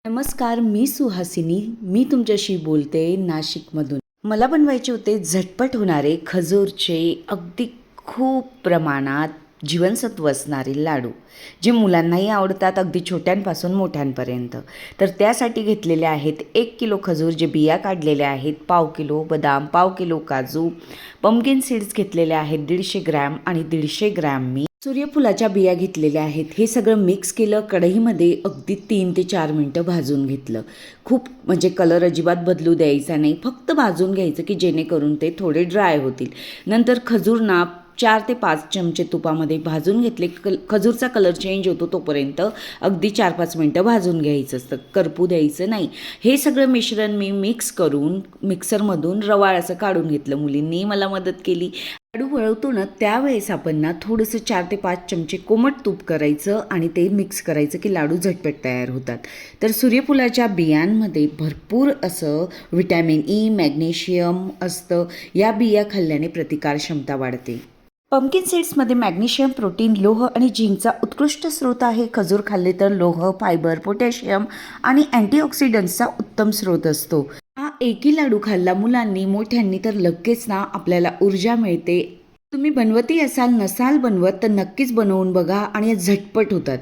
नमस्कार, मी सुहासिनी. मी तुमच्याशी बोलते नाशिकमधून. मला बनवायचे होते झटपट होणारे खजूरचे अगदी खूप प्रमाणात जीवनसत्व असणारे लाडू, जे मुलांनाही आवडतात अगदी छोट्यांपासून मोठ्यांपर्यंत. तर त्यासाठी घेतलेले आहेत 1 किलो खजूर जे बिया काढलेल्या आहेत, 1/2 किलो बदाम, 1/2 किलो काजू, पंपकिन सीड्स घेतलेले आहेत 150 ग्रॅम आणि 150 ग्रॅम मी सूर्यफुलाच्या बिया घेतलेल्या आहेत. हे सगळं मिक्स केलं कढईमध्ये, अगदी 3 ते 4 मिनटं भाजून घेतलं. खूप म्हणजे कलर अजिबात बदलू द्यायचा नाही, फक्त भाजून घ्यायचं की जेणेकरून ते थोडे ड्राय होतील. नंतर खजूर 4 ते 5 चमचे तुपामध्ये भाजून घेतले. खजूरचा कलर चेंज होतो तोपर्यंत अगदी 4-5 मिनटं भाजून घ्यायचं असतं, करपू द्यायचं नाही. हे सगळं मिश्रण मी मिक्स करून मिक्सरमधून रवाळ असं काढून घेतलं. मुलींनी मला मदत केली. लाडू वळवतो ना त्यावेळेस आपण थोडंसं 4 ते 5 चमचे कोमट तूप करायचं आणि ते मिक्स करायचं की लाडू झटपट तयार होतात. तर सूर्यफुलाच्या बियांमध्ये भरपूर असं व्हिटॅमिन ई, मॅग्नेशियम असतं. या बिया खाल्ल्याने प्रतिकारक्षमता वाढते. पंपकिन सीड्समध्ये मॅग्नेशियम, प्रोटीन, लोह आणि झिंकचा उत्कृष्ट स्रोत आहे. खजूर खाल्ले तर लोह, फायबर, पोटॅशियम आणि अँटीऑक्सिडंट्सचा उत्तम स्रोत असतो. हा एकही लाडू खाल्ला मुलांनी मोठ्यांनी तर लगेच आपल्याला ऊर्जा मिळते. तुम्ही बनवती असाल, नसाल बनवत तर नक्कीच बनवून बघा आणि झटपट होतात.